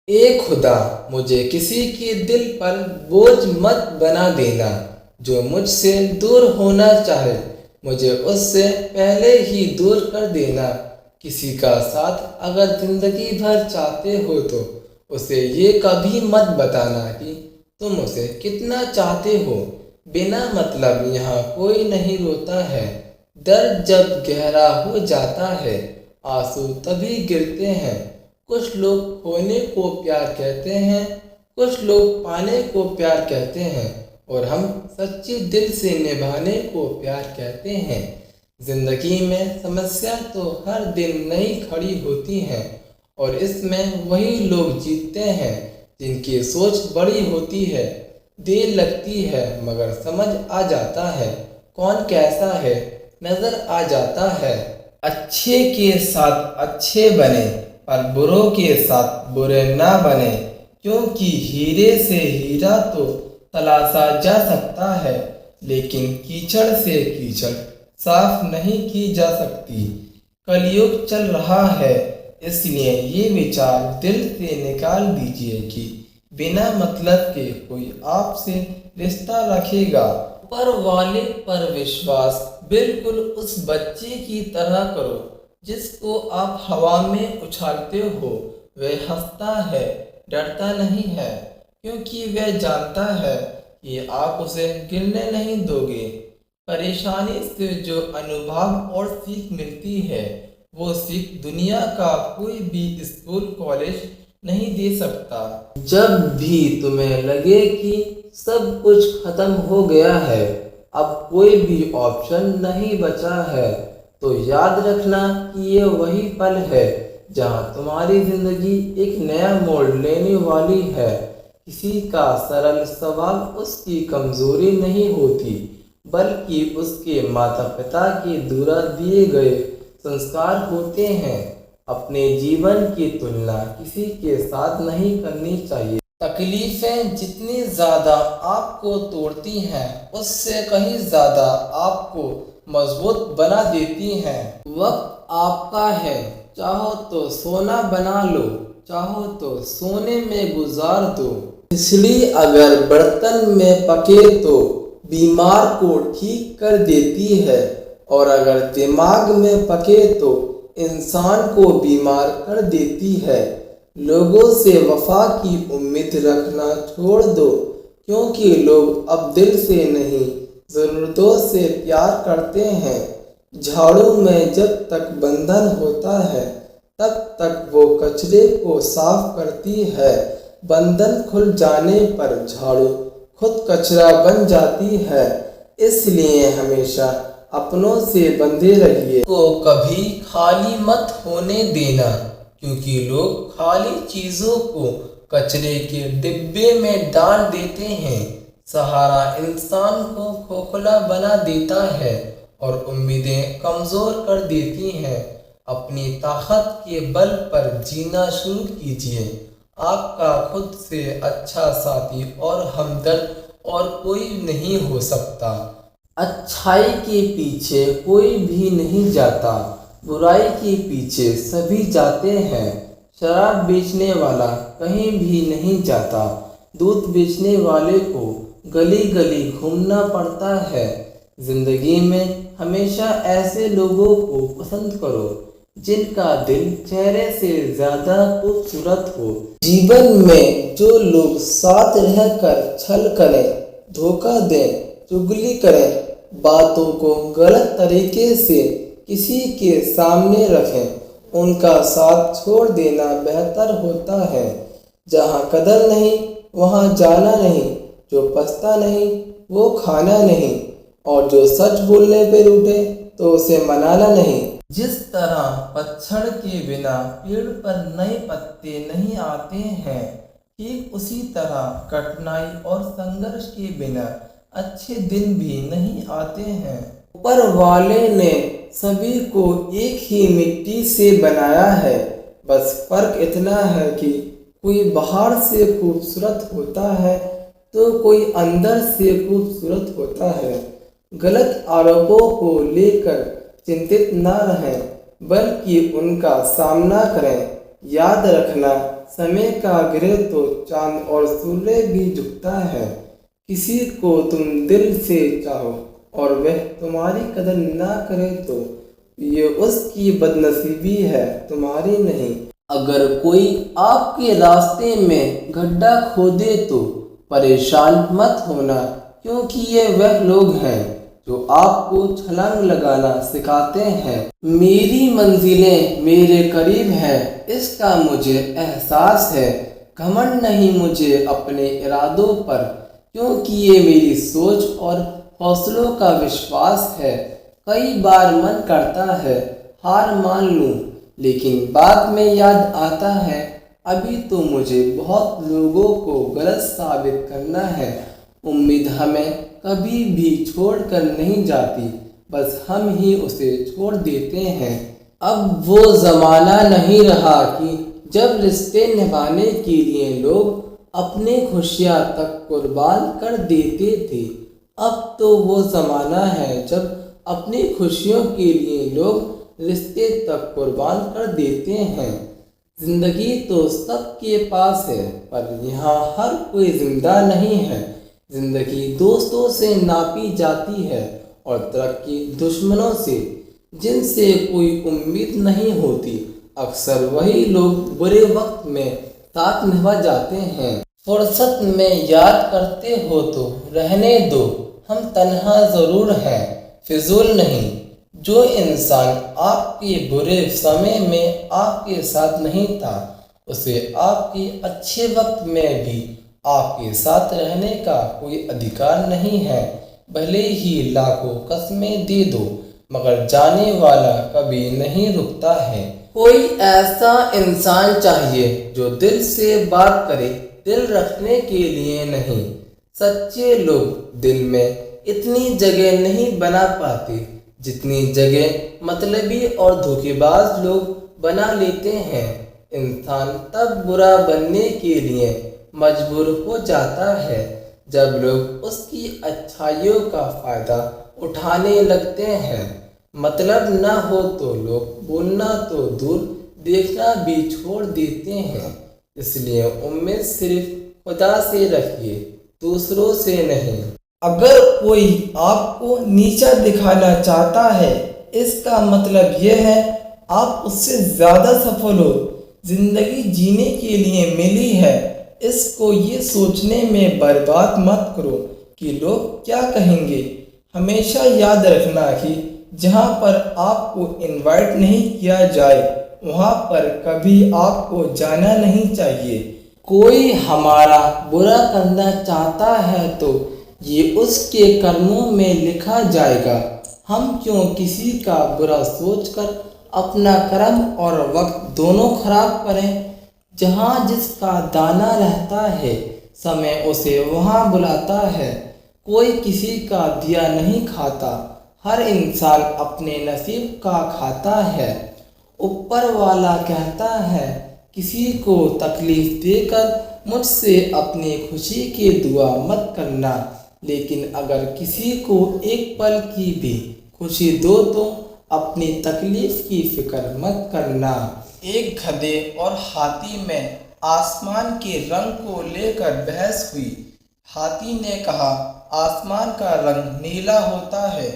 ए खुदा, मुझे किसी के दिल पर बोझ मत बना देना। जो मुझसे दूर होना चाहे मुझे उससे पहले ही दूर कर देना। किसी का साथ अगर जिंदगी भर चाहते हो तो उसे ये कभी मत बताना कि तुम उसे कितना चाहते हो। बिना मतलब यहाँ कोई नहीं रोता है। दर्द जब गहरा हो जाता है आंसू तभी गिरते हैं। कुछ लोग खोने को प्यार कहते हैं, कुछ लोग पाने को प्यार कहते हैं और हम सच्ची दिल से निभाने को प्यार कहते हैं। जिंदगी में समस्या तो हर दिन नई खड़ी होती हैं और इसमें वही लोग जीतते हैं जिनकी सोच बड़ी होती है। देर लगती है मगर समझ आ जाता है कौन कैसा है, नजर आ जाता है। अच्छे के साथ अच्छे बने पर बुरों के साथ बुरे ना बने, क्योंकि हीरे से हीरा तो तलाशा जा सकता है लेकिन कीचड़ से कीचड़ साफ नहीं की जा सकती। कलयुग चल रहा है इसलिए ये विचार दिल से निकाल दीजिए कि बिना मतलब के कोई आपसे रिश्ता रखेगा। पर वाले पर विश्वास बिल्कुल उस बच्चे की तरह करो जिसको आप हवा में उछालते हो। वह हंसता है, डरता नहीं है, क्योंकि वह जानता है कि आप उसे गिरने नहीं दोगे। परेशानी से जो अनुभव और सीख मिलती है वो सीख दुनिया का कोई भी स्कूल कॉलेज नहीं दे सकता। जब भी तुम्हें लगे कि सब कुछ खत्म हो गया है, अब कोई भी ऑप्शन नहीं बचा है, तो याद रखना कि ये वही पल है जहां तुम्हारी जिंदगी एक नया मोड़ लेने वाली है। किसी का सरल स्वभाव उसकी कमजोरी नहीं होती, बल्कि उसके माता पिता के द्वारा दिए गए संस्कार होते हैं। अपने जीवन की तुलना किसी के साथ नहीं करनी चाहिए। तकलीफें जितनी ज़्यादा आपको तोड़ती हैं उससे कहीं ज़्यादा आपको मजबूत बना देती हैं। वक्त आपका है, चाहो तो सोना बना लो, चाहो तो सोने में गुजार दो। खिचड़ी अगर बर्तन में पके तो बीमार को ठीक कर देती है और अगर दिमाग में पके तो इंसान को बीमार कर देती है। लोगों से वफा की उम्मीद रखना छोड़ दो, क्योंकि लोग अब दिल से नहीं ज़रूरतों से प्यार करते हैं। झाड़ू में जब तक बंधन होता है तब तक वो कचरे को साफ करती है। बंधन खुल जाने पर झाड़ू खुद कचरा बन जाती है। इसलिए हमेशा अपनों से बंधे रहिए। को कभी खाली मत होने देना, क्योंकि लोग खाली चीज़ों को कचरे के डिब्बे में डाल देते हैं। सहारा इंसान को खोखला बना देता है और उम्मीदें कमज़ोर कर देती हैं। अपनी ताकत के बल पर जीना शुरू कीजिए। आपका खुद से अच्छा साथी और हमदर्द और कोई नहीं हो सकता। अच्छाई के पीछे कोई भी नहीं जाता, बुराई के पीछे सभी जाते हैं। शराब बेचने वाला कहीं भी नहीं जाता, दूध बेचने वाले को गली गली घूमना पड़ता है। जिंदगी में हमेशा ऐसे लोगों को पसंद करो जिनका दिल चेहरे से ज़्यादा खूबसूरत हो। जीवन में जो लोग साथ रहकर छल करें, धोखा दें, चुगली करें, बातों को गलत तरीके से किसी के सामने रखें, उनका साथ छोड़ देना बेहतर होता है। जहाँ कदर नहीं वहाँ जाना नहीं, जो पछता नहीं वो खाना नहीं, और जो सच बोलने पे रूठे तो उसे मनाना नहीं। जिस तरह पतझड़ के बिना पेड़ पर नए पत्ते नहीं आते हैं, ठीक उसी तरह कठिनाई और संघर्ष के बिना अच्छे दिन भी नहीं आते हैं। ऊपर वाले ने सभी को एक ही मिट्टी से बनाया है, बस फर्क इतना है कि कोई बाहर से खूबसूरत होता है तो कोई अंदर से खूबसूरत होता है। गलत आरोपों को लेकर चिंतित न रहें, बल्कि उनका सामना करें। याद रखना, समय का गिरे तो चांद और सूर्य भी झुकता है। किसी को तुम दिल से चाहो और वह तुम्हारी कदर ना करे तो ये उसकी बदनसीबी है, तुम्हारी नहीं। अगर कोई आपके रास्ते में गड्ढा खोदे तो परेशान मत होना, क्योंकि ये वह लोग हैं जो आपको छलांग लगाना सिखाते हैं। मेरी मंजिलें मेरे करीब है, इसका मुझे एहसास है। घमंड नहीं मुझे अपने इरादों पर, क्योंकि ये मेरी सोच और हौसलों का विश्वास है। कई बार मन करता है हार मान लूं, लेकिन बाद में याद आता है अभी तो मुझे बहुत लोगों को गलत साबित करना है। उम्मीद हमें कभी भी छोड़ कर नहीं जाती, बस हम ही उसे छोड़ देते हैं। अब वो ज़माना नहीं रहा कि जब रिश्ते निभाने के लिए लोग अपने खुशियाँ तक कुर्बान कर देते थे। अब तो वो ज़माना है जब अपनी खुशियों के लिए लोग रिश्ते तक कुर्बान कर देते हैं। ज़िंदगी तो सबके पास है, पर यहाँ हर कोई जिंदा नहीं है। ज़िंदगी दोस्तों से नापी जाती है और तरक्की दुश्मनों से, जिनसे कोई उम्मीद नहीं होती। अक्सर वही लोग बुरे वक्त में साथ निभा जाते हैं। फुर्सत में याद करते हो तो रहने दो, हम तन्हा ज़रूर हैं, फिजूल नहीं। जो इंसान आपके बुरे समय में आपके साथ नहीं था, उसे आपके अच्छे वक्त में भी आपके साथ रहने का कोई अधिकार नहीं है। भले ही लाखों कस्में दे दो, मगर जाने वाला कभी नहीं रुकता है। कोई ऐसा इंसान चाहिए जो दिल से बात करे, दिल रखने के लिए नहीं। सच्चे लोग दिल में इतनी जगह नहीं बना पाते जितनी जगह मतलबी और धोखेबाज लोग बना लेते हैं। इंसान तब बुरा बनने के लिए मजबूर हो जाता है जब लोग उसकी अच्छाइयों का फ़ायदा उठाने लगते हैं। मतलब ना हो तो लोग बोलना तो दूर, देखना भी छोड़ देते हैं। इसलिए उम्मीद सिर्फ खुदा से रखिए, दूसरों से नहीं। अगर कोई आपको नीचा दिखाना चाहता है, इसका मतलब यह है आप उससे ज़्यादा सफल हो। जिंदगी जीने के लिए मिली है, इसको ये सोचने में बर्बाद मत करो कि लोग क्या कहेंगे। हमेशा याद रखना कि जहाँ पर आपको इनवाइट नहीं किया जाए, वहाँ पर कभी आपको जाना नहीं चाहिए। कोई हमारा बुरा करना चाहता है तो ये उसके कर्मों में लिखा जाएगा। हम क्यों किसी का बुरा सोचकर अपना कर्म और वक्त दोनों खराब करें। जहाँ जिसका दाना रहता है, समय उसे वहाँ बुलाता है। कोई किसी का दिया नहीं खाता, हर इंसान अपने नसीब का खाता है। ऊपर वाला कहता है किसी को तकलीफ देकर मुझसे अपनी खुशी की दुआ मत करना, लेकिन अगर किसी को एक पल की भी खुशी दो तो अपनी तकलीफ की फिक्र मत करना। एक गधे और हाथी में आसमान के रंग को लेकर बहस हुई। हाथी ने कहा आसमान का रंग नीला होता है,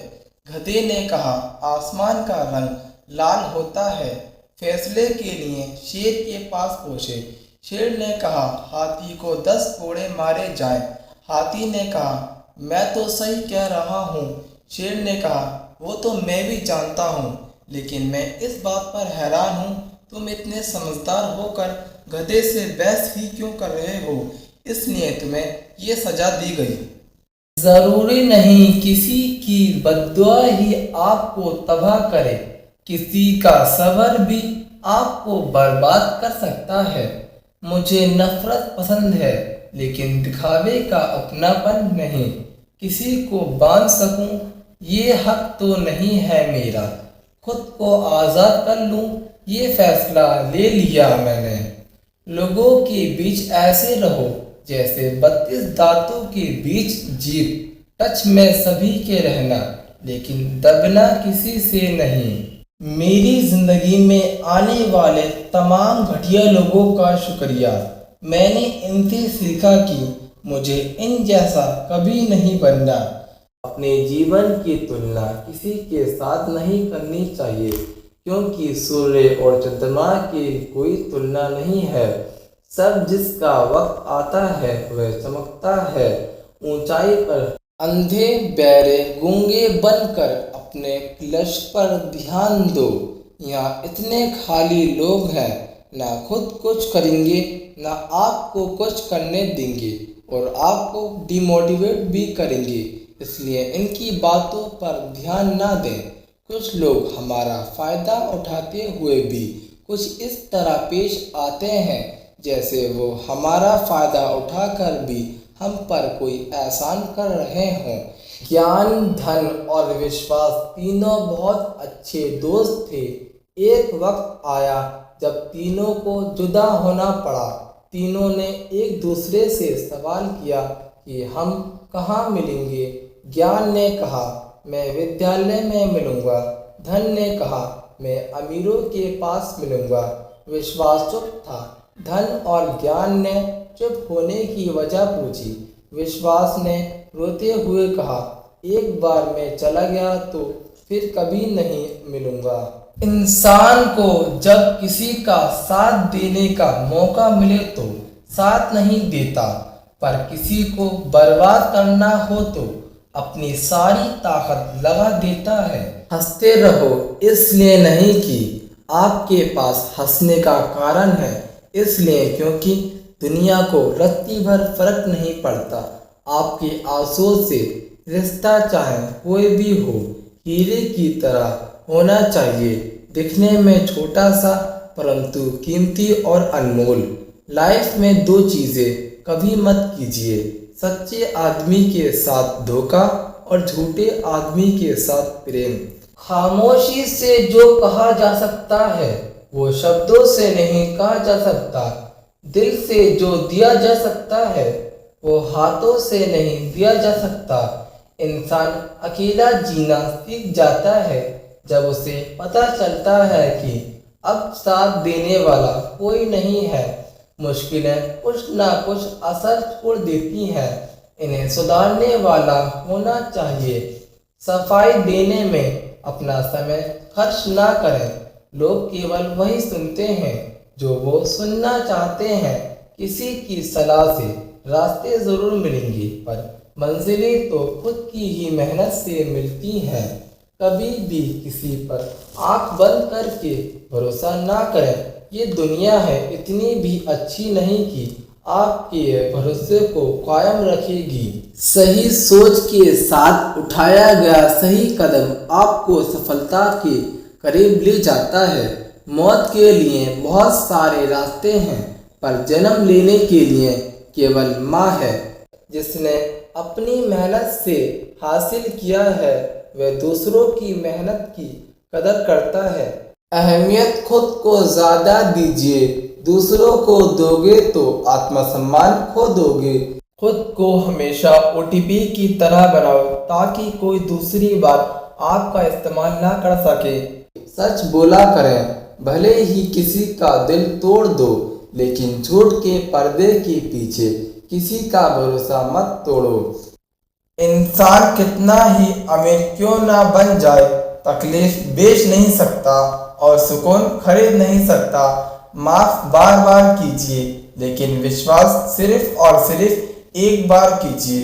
गधे ने कहा आसमान का रंग लाल होता है। फैसले के लिए शेर के पास पहुँचे। शेर ने कहा हाथी को 10 कोड़े मारे जाएं। हाथी ने कहा मैं तो सही कह रहा हूँ। शेर ने कहा वो तो मैं भी जानता हूँ, लेकिन मैं इस बात पर हैरान हूँ तुम इतने समझदार होकर गधे से बहस ही क्यों कर रहे हो, इसलिए तुम्हें ये सजा दी गई। ज़रूरी नहीं किसी की बद्दुआ ही आपको तबाह करे, किसी का सब्र भी आपको बर्बाद कर सकता है। मुझे नफरत पसंद है, लेकिन दिखावे का अपनापन नहीं। किसी को बांध सकूं ये हक तो नहीं है मेरा, खुद को आज़ाद कर लूं ये फैसला ले लिया मैंने। लोगों के बीच ऐसे रहो जैसे 32 दांतों के बीच जीभ, टच में सभी के रहना, लेकिन दबना किसी से नहीं। मेरी जिंदगी में आने वाले तमाम घटिया लोगों का शुक्रिया। मैंने इनसे सीखा कि मुझे इन जैसा कभी नहीं बनना। अपने जीवन की तुलना किसी के साथ नहीं करनी चाहिए, क्योंकि सूर्य और चंद्रमा की कोई तुलना नहीं है। सब जिसका वक्त आता है वह चमकता है। ऊंचाई पर अंधे बहरे गूंगे बनकर अपने लक्ष्य पर ध्यान दो। यहाँ इतने खाली लोग हैं, ना खुद कुछ करेंगे ना आपको कुछ करने देंगे और आपको डिमोटिवेट भी करेंगे, इसलिए इनकी बातों पर ध्यान ना दें। कुछ लोग हमारा फ़ायदा उठाते हुए भी कुछ इस तरह पेश आते हैं जैसे वो हमारा फ़ायदा उठाकर भी हम पर कोई एहसान कर रहे हों। ज्ञान, धन और विश्वास तीनों बहुत अच्छे दोस्त थे। एक वक्त आया जब तीनों को जुदा होना पड़ा। तीनों ने एक दूसरे से सवाल किया कि हम कहाँ मिलेंगे। ज्ञान ने कहा, मैं विद्यालय में मिलूँगा। धन ने कहा, मैं अमीरों के पास मिलूँगा। विश्वास चुप था। धन और ज्ञान ने चुप होने की वजह पूछी। विश्वास ने रोते हुए कहा, एक बार मैं चला गया तो फिर कभी नहीं मिलूँगा। इंसान को जब किसी का साथ देने का मौका मिले तो साथ नहीं देता, पर किसी को बर्बाद करना हो तो अपनी सारी ताकत लगा देता है। हंसते रहो इसलिए नहीं कि आपके पास हंसने का कारण है, इसलिए क्योंकि दुनिया को रत्ती भर फर्क नहीं पड़ता। आपके आंसुओं से रिश्ता चाहे कोई भी हो, हीरे की तरह होना चाहिए, दिखने में छोटा सा परंतु कीमती और अनमोल। लाइफ में दो चीज़ें कभी मत कीजिए, सच्चे आदमी के साथ धोखा और झूठे आदमी के साथ प्रेम। खामोशी से जो कहा जा सकता है वो शब्दों से नहीं कहा जा सकता। दिल से जो दिया जा सकता है वो हाथों से नहीं दिया जा सकता। इंसान अकेला जीना सीख जाता है जब उसे पता चलता है कि अब साथ देने वाला कोई नहीं है। मुश्किलें कुछ ना कुछ असर छोड़ देती हैं, इन्हें सुधारने वाला होना चाहिए। सफाई देने में अपना समय खर्च ना करें। लोग केवल वही सुनते हैं जो वो सुनना चाहते हैं। किसी की सलाह से रास्ते ज़रूर मिलेंगे, पर मंजिलें तो खुद की ही मेहनत से मिलती हैं। कभी भी किसी पर आंख बंद करके भरोसा ना करें। ये दुनिया है इतनी भी अच्छी नहीं कि आपके भरोसे को कायम रखेगी। सही सोच के साथ उठाया गया सही कदम आपको सफलता के करीब ले जाता है। मौत के लिए बहुत सारे रास्ते हैं, पर जन्म लेने के लिए केवल माँ है। जिसने अपनी मेहनत से हासिल किया है वह दूसरों की मेहनत की कदर करता है। अहमियत खुद को ज़्यादा दीजिए, दूसरों को दोगे तो आत्मसम्मान खो दोगे। खुद को हमेशा OTP की तरह बनाओ ताकि कोई दूसरी बार आपका इस्तेमाल ना कर सके। सच बोला करें, भले ही किसी का दिल तोड़ दो, लेकिन झूठ के पर्दे के पीछे किसी का भरोसा मत तोड़ो। इंसान कितना ही अमीर क्यों ना बन जाए, तकलीफ बेच नहीं सकता और सुकून खरीद नहीं सकता। माफ बार बार कीजिए, लेकिन विश्वास सिर्फ और सिर्फ एक बार कीजिए।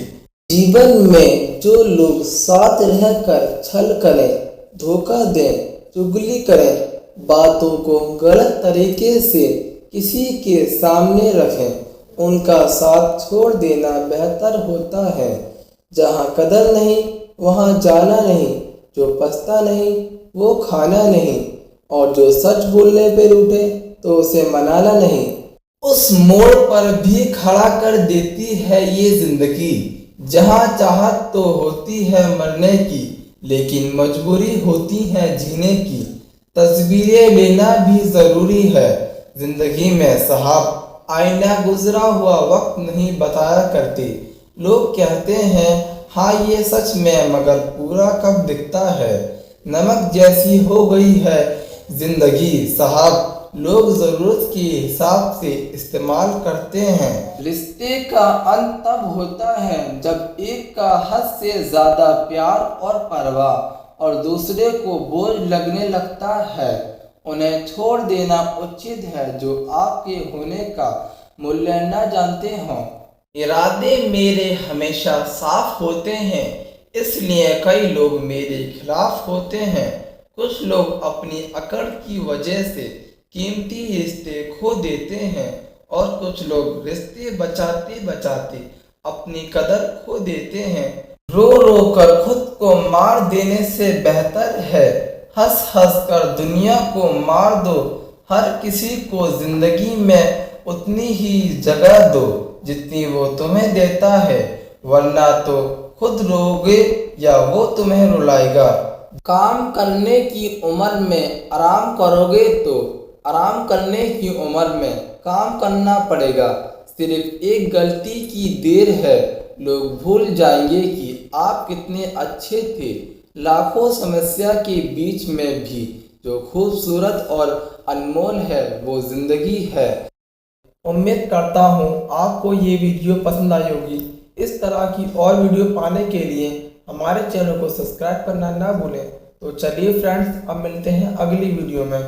जीवन में जो लोग साथ रहकर छल करें, धोखा दें, चुगली करें, बातों को गलत तरीके से किसी के सामने रखें, उनका साथ छोड़ देना बेहतर होता है। जहाँ कदर नहीं वहाँ जाना नहीं, जो पछता नहीं वो खाना नहीं, और जो सच बोलने पे रूठे तो उसे मनाना नहीं। उस मोड़ पर भी खड़ा कर देती है ये जिंदगी, जहाँ चाहत तो होती है मरने की, लेकिन मजबूरी होती है जीने की। तस्वीरें लेना भी ज़रूरी है जिंदगी में साहब, आईना गुजरा हुआ वक्त नहीं बताया करते। लोग कहते हैं हाँ ये सच में, मगर पूरा कब दिखता है। नमक जैसी हो गई है जिंदगी साहब, लोग जरूरत के हिसाब से इस्तेमाल करते हैं। रिश्ते का अंत तब होता है जब एक का हद से ज्यादा प्यार और परवाह और दूसरे को बोझ लगने लगता है। उन्हें छोड़ देना उचित है जो आपके होने का मूल्य न जानते हों। इरादे मेरे हमेशा साफ होते हैं, इसलिए कई लोग मेरे खिलाफ होते हैं। कुछ लोग अपनी अकड़ की वजह से कीमती रिश्ते खो देते हैं और कुछ लोग रिश्ते बचाते बचाते अपनी कदर खो देते हैं। रो रो कर खुद को मार देने से बेहतर है हंस हंस कर दुनिया को मार दो। हर किसी को जिंदगी में उतनी ही जगह दो जितनी वो तुम्हें देता है, वरना तो खुद रोगे या वो तुम्हें रुलाएगा। काम करने की उम्र में आराम करोगे तो आराम करने की उम्र में काम करना पड़ेगा। सिर्फ एक गलती की देर है, लोग भूल जाएंगे कि आप कितने अच्छे थे। लाखों समस्या के बीच में भी जो खूबसूरत और अनमोल है वो जिंदगी है। उम्मीद करता हूँ आपको ये वीडियो पसंद आई होगी। इस तरह की और वीडियो पाने के लिए हमारे चैनल को सब्सक्राइब करना ना भूलें। तो चलिए फ्रेंड्स, अब मिलते हैं अगली वीडियो में।